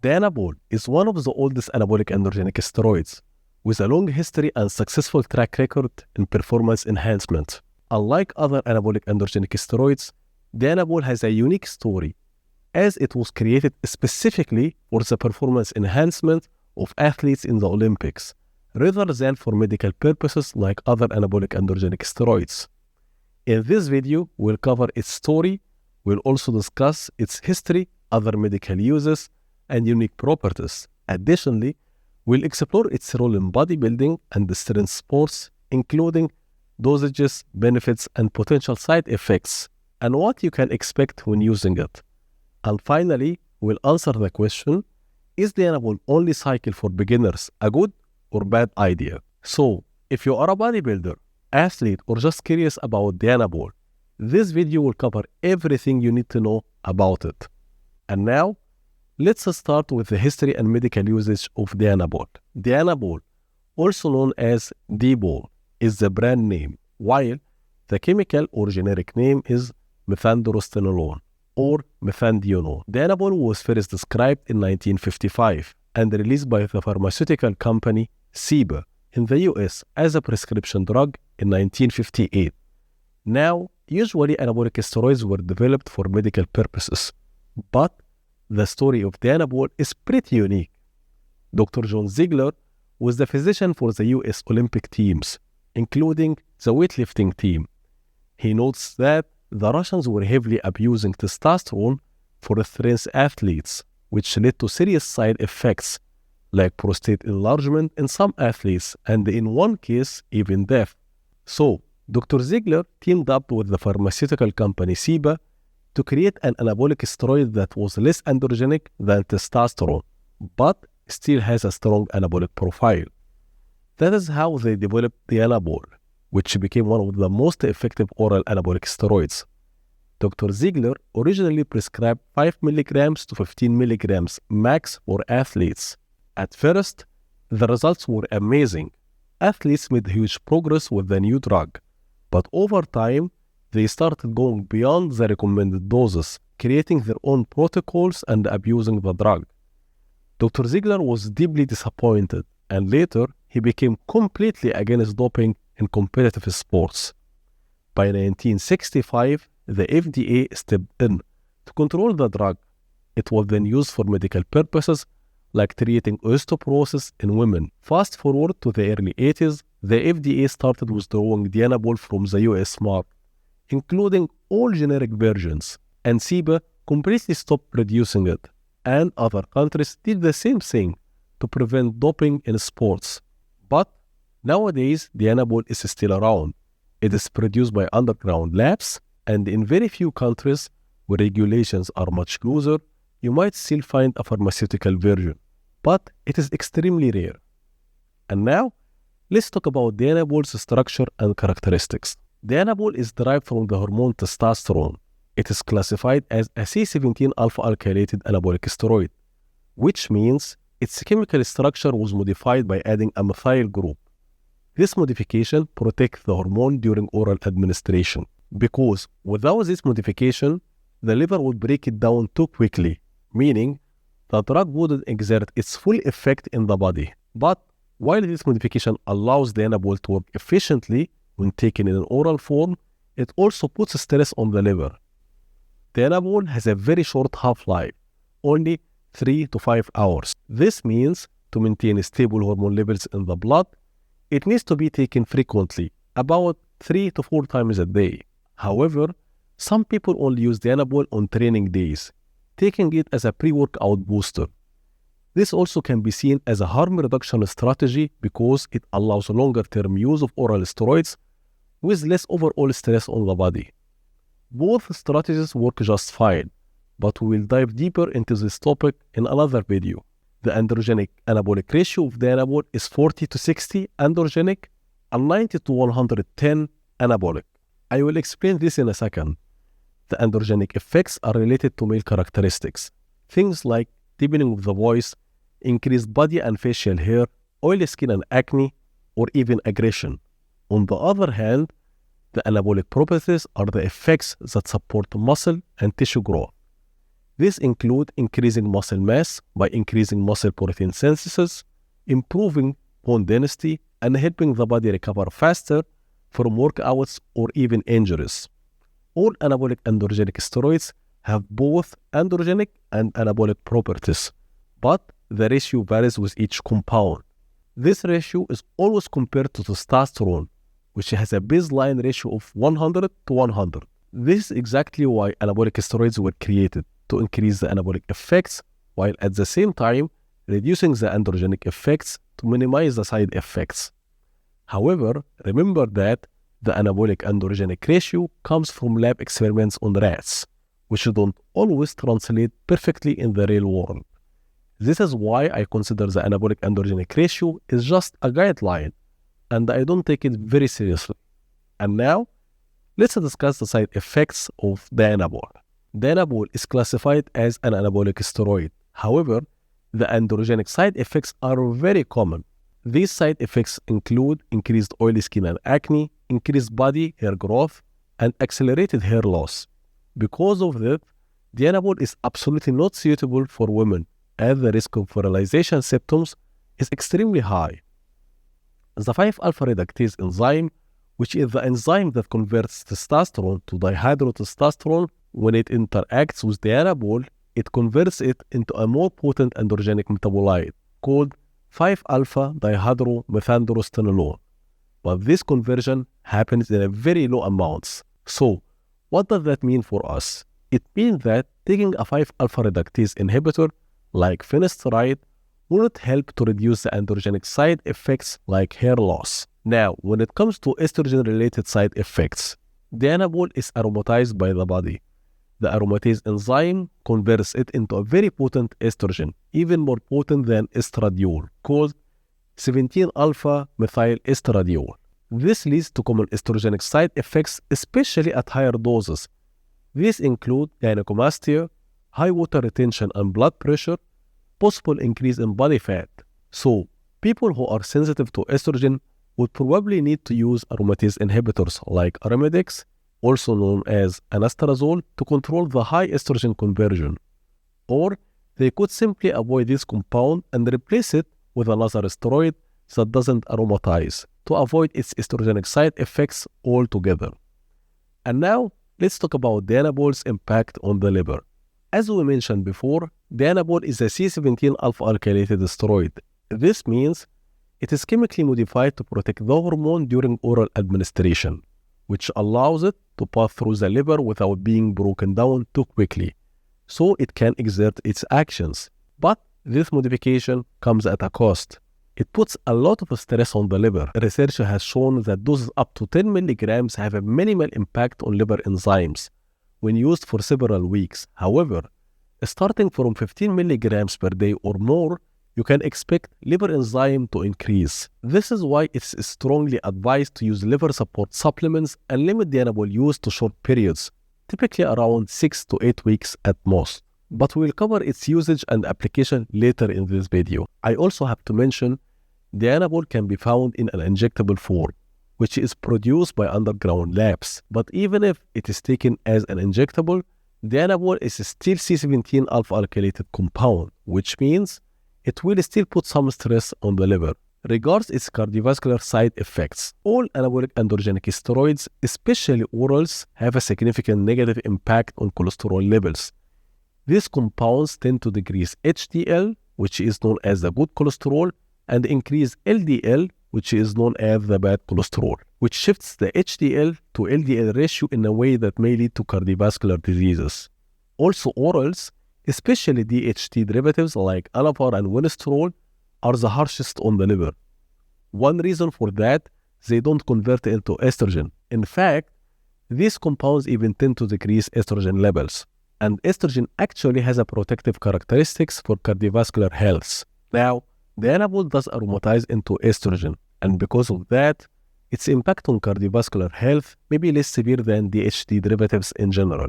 Dianabol is one of the oldest anabolic androgenic steroids, with a long history and successful track record in performance enhancement. Unlike other anabolic androgenic steroids, Dianabol has a unique story, as it was created specifically for the performance enhancement of athletes in the Olympics, rather than for medical purposes like other anabolic androgenic steroids. In this video, we'll cover its story. We'll also discuss its history, other medical uses, and unique properties. Additionally, we'll explore its role in bodybuilding and strength sports, including dosages, benefits, and potential side effects, and what you can expect when using it. And finally, we'll answer the question, is Dianabol-only cycle for beginners a good or bad idea? So, if you are a bodybuilder, athlete, or just curious about Dianabol, this video will cover everything you need to know about it. And now, let's start with the history and medical usage of Dianabol. Dianabol, also known as Dbol, is the brand name, while the chemical or generic name is Methandrostenolone or Methandienone. Dianabol was first described in 1955 and released by the pharmaceutical company Dbol in the US as a prescription drug in 1958. Now, usually anabolic steroids were developed for medical purposes, but the story of Dianabol is pretty unique. Dr. John Ziegler was the physician for the US Olympic teams, including the weightlifting team. He notes that the Russians were heavily abusing testosterone for strength athletes, which led to serious side effects like prostate enlargement in some athletes and in one case even death. So, Dr. Ziegler teamed up with the pharmaceutical company Dbol to create an anabolic steroid that was less androgenic than testosterone, but still has a strong anabolic profile. That is how they developed Dianabol, which became one of the most effective oral anabolic steroids. Dr. Ziegler originally prescribed 5 mg to 15 mg max for athletes. At first, the results were amazing. Athletes made huge progress with the new drug, but over time, they started going beyond the recommended doses, creating their own protocols and abusing the drug. Dr. Ziegler was deeply disappointed, and later he became completely against doping in competitive sports. By 1965, the FDA stepped in to control the drug. It was then used for medical purposes like treating osteoporosis in women. Fast forward to the early 80s, the FDA started withdrawing Dianabol from the US market, including all generic versions, and Dbol completely stopped producing it, and other countries did the same thing to prevent doping in sports. But nowadays, Dianabol is still around. It is produced by underground labs, and in very few countries where regulations are much looser, you might still find a pharmaceutical version, but it is extremely rare. And now, let's talk about Dianabol's structure and characteristics. Dianabol is derived from the hormone testosterone. It is classified as a C17 alpha-alkylated anabolic steroid, which means its chemical structure was modified by adding a methyl group. This modification protects the hormone during oral administration, because without this modification, the liver would break it down too quickly, meaning the drug wouldn't exert its full effect in the body. But while this modification allows Dianabol to work efficiently when taken in an oral form, it also puts stress on the liver. Dianabol has a very short half-life, only 3 to 5 hours. This means to maintain stable hormone levels in the blood, it needs to be taken frequently, about 3 to 4 times a day. However, some people only use Dianabol on training days, taking it as a pre-workout booster. This also can be seen as a harm reduction strategy because it allows longer-term use of oral steroids with less overall stress on the body. Both strategies work just fine, but we will dive deeper into this topic in another video. The androgenic anabolic ratio of Dianabol is 40 to 60 androgenic and 90 to 110 anabolic. I will explain this in a second. The androgenic effects are related to male characteristics. Things like deepening of the voice, increased body and facial hair, oily skin and acne, or even aggression. On the other hand, the anabolic properties are the effects that support muscle and tissue growth. This includes increasing muscle mass by increasing muscle protein synthesis, improving bone density, and helping the body recover faster from workouts or even injuries. All anabolic androgenic steroids have both androgenic and anabolic properties, but the ratio varies with each compound. This ratio is always compared to testosterone, which has a baseline ratio of 100 to 100. This is exactly why anabolic steroids were created, to increase the anabolic effects, while at the same time reducing the androgenic effects to minimize the side effects. However, remember that the anabolic androgenic ratio comes from lab experiments on rats, which don't always translate perfectly in the real world. This is why I consider the anabolic androgenic ratio is just a guideline, and I don't take it very seriously. And now, let's discuss the side effects of Dianabol. Dianabol is classified as an anabolic steroid. However, the androgenic side effects are very common. These side effects include increased oily skin and acne, increased body hair growth, and accelerated hair loss. Because of that, Dianabol is absolutely not suitable for women, as the risk of virilization symptoms is extremely high. The 5-alpha reductase enzyme, which is the enzyme that converts testosterone to dihydrotestosterone, when it interacts with Dianabol, it converts it into a more potent androgenic metabolite called 5-alpha dihydromethandrostenolone. But this conversion happens in a very low amounts. So, what does that mean for us? It means that taking a 5-alpha reductase inhibitor like finasteride will not help to reduce the androgenic side effects like hair loss. Now, when it comes to estrogen-related side effects, Dianabol is aromatized by the body. The aromatase enzyme converts it into a very potent estrogen, even more potent than estradiol, called 17-alpha methyl estradiol. This leads to common estrogenic side effects, especially at higher doses. These include gynecomastia, high water retention and blood pressure, possible increase in body fat. So, people who are sensitive to estrogen would probably need to use aromatase inhibitors like Arimidex, also known as anastrozole, to control the high estrogen conversion. Or they could simply avoid this compound and replace it with another steroid that doesn't aromatize to avoid its estrogenic side effects altogether. And now, let's talk about Dianabol's impact on the liver. As we mentioned before, Dianabol is a C17-alpha alkylated steroid. This means it is chemically modified to protect the hormone during oral administration, which allows it to pass through the liver without being broken down too quickly, so it can exert its actions. But this modification comes at a cost. It puts a lot of stress on the liver. Research has shown that doses up to 10 milligrams have a minimal impact on liver enzymes when used for several weeks. However, starting from 15 milligrams per day or more, you can expect liver enzyme to increase. This is why it's strongly advised to use liver support supplements and limit Dianabol use to short periods, typically around 6 to 8 weeks at most. But we'll cover its usage and application later in this video. I also have to mention, Dianabol can be found in an injectable form, which is produced by underground labs. But even if it is taken as an injectable, Dianabol is still C17-alpha alkylated compound, which means it will still put some stress on the liver. Regards its cardiovascular side effects, all anabolic androgenic steroids, especially orals, have a significant negative impact on cholesterol levels. These compounds tend to decrease HDL, which is known as the good cholesterol, and increase LDL, which is known as the bad cholesterol, which shifts the HDL to LDL ratio in a way that may lead to cardiovascular diseases. Also, orals, especially DHT derivatives like Anavar and Winstrol, are the harshest on the liver. One reason for that, they don't convert into estrogen. In fact, these compounds even tend to decrease estrogen levels. And estrogen actually has a protective characteristics for cardiovascular health. Now, Dianabol does aromatize into estrogen, and because of that, its impact on cardiovascular health may be less severe than DHT derivatives in general.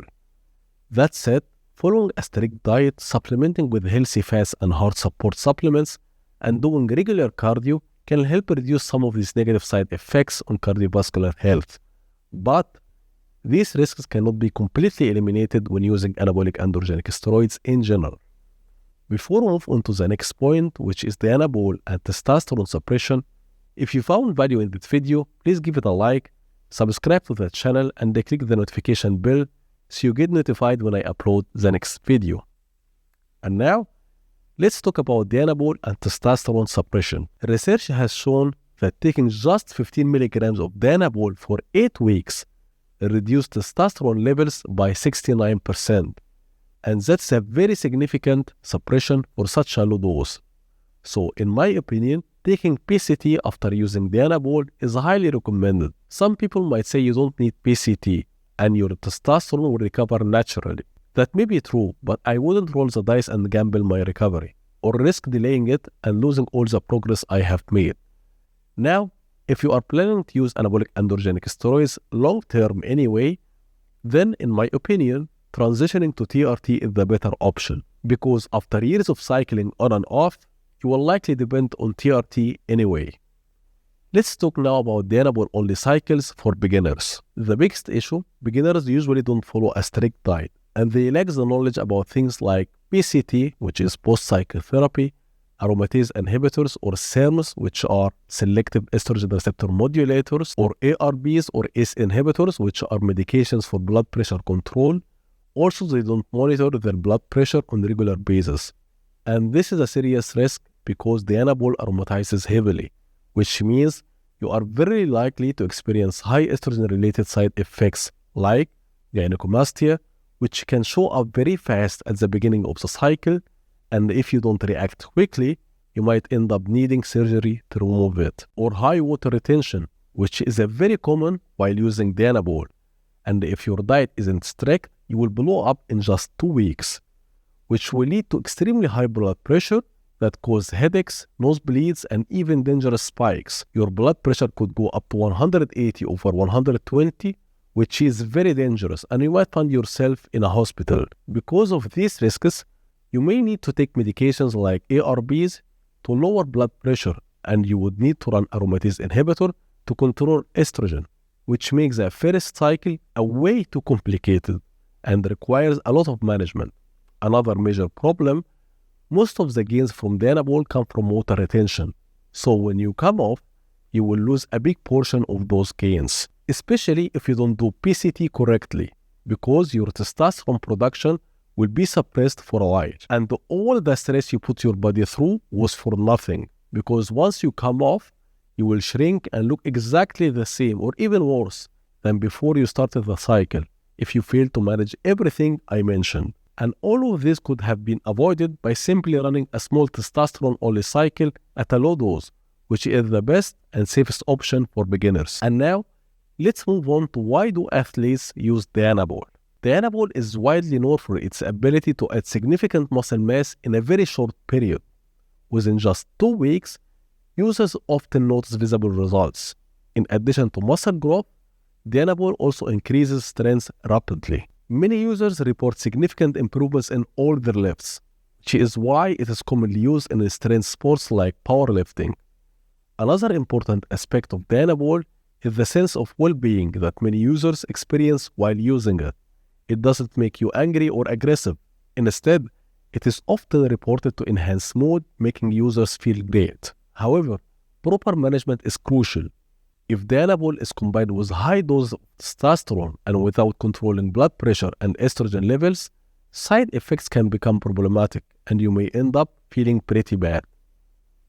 That said, following a strict diet, supplementing with healthy fats and heart support supplements, and doing regular cardio can help reduce some of these negative side effects on cardiovascular health. But these risks cannot be completely eliminated when using anabolic androgenic steroids in general. Before we move on to the next point, which is Dianabol and testosterone suppression, if you found value in this video, please give it a like, subscribe to the channel, and click the notification bell so you get notified when I upload the next video. And now, let's talk about Dianabol and testosterone suppression. Research has shown that taking just 15 milligrams of Dianabol for 8 weeks reduced testosterone levels by 69%. And that's a very significant suppression for such a low dose. So, in my opinion, taking PCT after using Dianabol is highly recommended. Some people might say you don't need PCT and your testosterone will recover naturally. That may be true, but I wouldn't roll the dice and gamble my recovery, or risk delaying it and losing all the progress I have made. Now, if you are planning to use anabolic androgenic steroids long-term anyway, then in my opinion, transitioning to TRT is the better option, because after years of cycling on and off, you will likely depend on TRT anyway. Let's talk now about Dianabol-only cycles for beginners. The biggest issue, beginners usually don't follow a strict diet, and they lack the knowledge about things like PCT, which is post-cycle therapy, aromatase inhibitors or SERMs, which are selective estrogen receptor modulators, or ARBs or ACE inhibitors, which are medications for blood pressure control. Also, they don't monitor their blood pressure on a regular basis. And this is a serious risk because Dianabol aromatizes heavily, which means you are very likely to experience high estrogen-related side effects like gynecomastia, which can show up very fast at the beginning of the cycle, and if you don't react quickly, you might end up needing surgery to remove it. Or high water retention, which is a very common while using Dianabol, and if your diet isn't strict, you will blow up in just 2 weeks, which will lead to extremely high blood pressure that cause headaches, nosebleeds, and even dangerous spikes. Your blood pressure could go up to 180 over 120, which is very dangerous, and you might find yourself in a hospital. Because of these risks, you may need to take medications like ARBs to lower blood pressure, and you would need to run aromatase inhibitor to control estrogen, which makes the first cycle a way too complicated and requires a lot of management. Another major problem, most of the gains from Dianabol come from water retention. So when you come off, you will lose a big portion of those gains, especially if you don't do PCT correctly, because your testosterone production will be suppressed for a while. And all the stress you put your body through was for nothing, because once you come off, you will shrink and look exactly the same or even worse than before you started the cycle if you fail to manage everything I mentioned. And all of this could have been avoided by simply running a small testosterone-only cycle at a low dose, which is the best and safest option for beginners. And now, let's move on to why do athletes use Dianabol. Dianabol is widely known for its ability to add significant muscle mass in a very short period. Within just 2 weeks, users often notice visible results. In addition to muscle growth, Dianabol also increases strength rapidly. Many users report significant improvements in all their lifts, which is why it is commonly used in strength sports like powerlifting. Another important aspect of Dianabol is the sense of well-being that many users experience while using it. It doesn't make you angry or aggressive. Instead, it is often reported to enhance mood, making users feel great. However, proper management is crucial. If Dianabol is combined with high dose of testosterone and without controlling blood pressure and estrogen levels, side effects can become problematic and you may end up feeling pretty bad.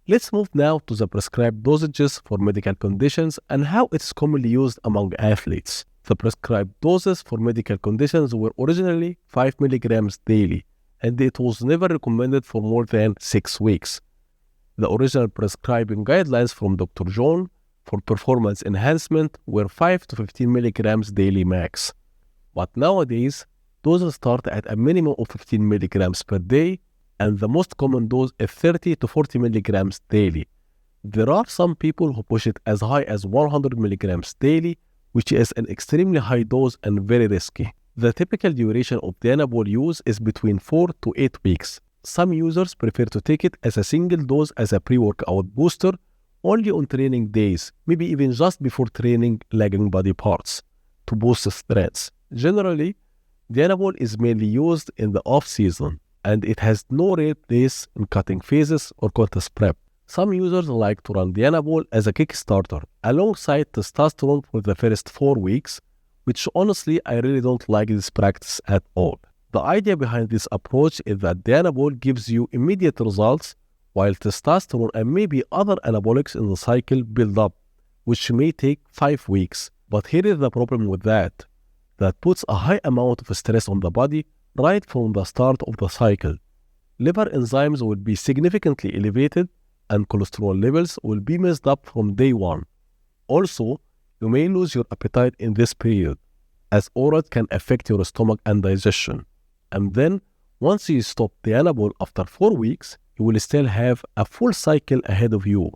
Let's move now to the prescribed dosages for medical conditions and how it is commonly used among athletes. The prescribed doses for medical conditions were originally 5 milligrams daily, and it was never recommended for more than 6 weeks. The original prescribing guidelines from Dr. John for performance enhancement were 5 to 15 milligrams daily max. But nowadays, doses start at a minimum of 15 milligrams per day, and the most common dose is 30 to 40 milligrams daily. There are some people who push it as high as 100 milligrams daily, which is an extremely high dose and very risky. The typical duration of Dianabol use is between 4 to 8 weeks. Some users prefer to take it as a single dose as a pre-workout booster only on training days, maybe even just before training lagging body parts, to boost strength. Generally, Dianabol is mainly used in the off-season, and it has no real place in cutting phases or contest prep. Some users like to run Dianabol as a kickstarter alongside testosterone for the first 4 weeks, which honestly I really don't like this practice at all. The idea behind this approach is that Dianabol gives you immediate results, while testosterone and maybe other anabolics in the cycle build up, which may take 5 weeks. But here is the problem with that. That puts a high amount of stress on the body right from the start of the cycle. Liver enzymes will be significantly elevated and cholesterol levels will be messed up from day one. Also, you may lose your appetite in this period, as oral can affect your stomach and digestion. And then, once you stop Dianabol after 4 weeks, you will still have a full cycle ahead of you,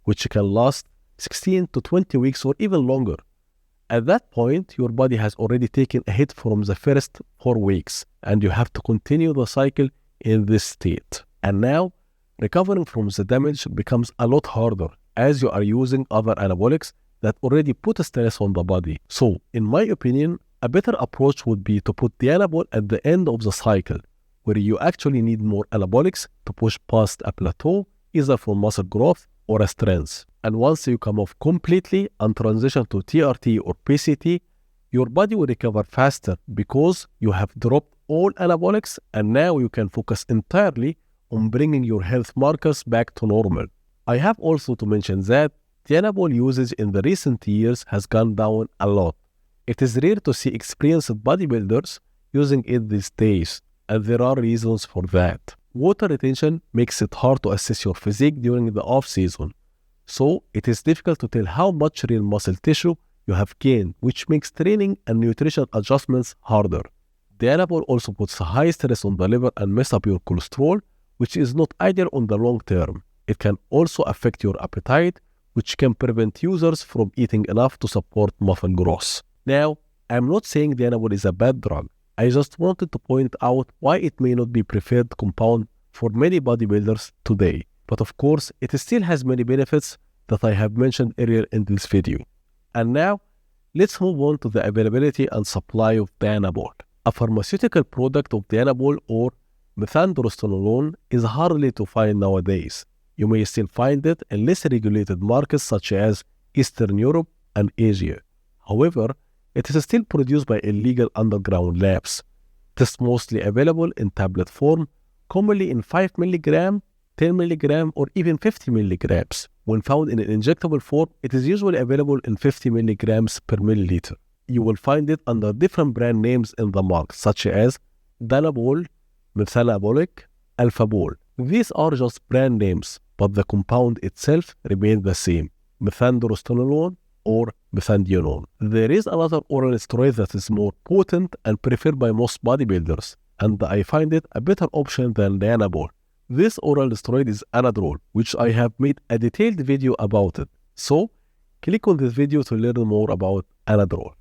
which can last 16 to 20 weeks or even longer. At that point, your body has already taken a hit from the first 4 weeks, and you have to continue the cycle in this state. And now, recovering from the damage becomes a lot harder as you are using other anabolics that already put a stress on the body. So, in my opinion, a better approach would be to put Dianabol at the end of the cycle, where you actually need more anabolics to push past a plateau, either for muscle growth or a strength. And once you come off completely and transition to TRT or PCT, your body will recover faster because you have dropped all anabolics and now you can focus entirely on bringing your health markers back to normal. I have also to mention that Dianabol usage in the recent years has gone down a lot. It is rare to see experienced bodybuilders using it these days, and there are reasons for that. Water retention makes it hard to assess your physique during the off-season, so it is difficult to tell how much real muscle tissue you have gained, which makes training and nutrition adjustments harder. Dianabol also puts high stress on the liver and mess up your cholesterol, which is not ideal on the long term. It can also affect your appetite, which can prevent users from eating enough to support muscle growth. Now, I'm not saying Dianabol is a bad drug. I just wanted to point out why it may not be preferred compound for many bodybuilders today. But of course, it still has many benefits that I have mentioned earlier in this video. And now, let's move on to the availability and supply of Dianabol. A pharmaceutical product of Dianabol or Methandrostenolone is hardly to find nowadays. You may still find it in less regulated markets such as Eastern Europe and Asia. However, it is still produced by illegal underground labs. It is mostly available in tablet form, commonly in 5 mg, 10 mg, or even 50 mg. When found in an injectable form, it is usually available in 50 mg per milliliter. You will find it under different brand names in the market, such as Dianabol, Methanabolic, Alphabol. These are just brand names, but the compound itself remains the same, Methandrostenolone or Methandienone. There is another oral steroid that is more potent and preferred by most bodybuilders, and I find it a better option than Dianabol. This oral steroid is Anadrol, which I have made a detailed video about it. So, click on this video to learn more about Anadrol.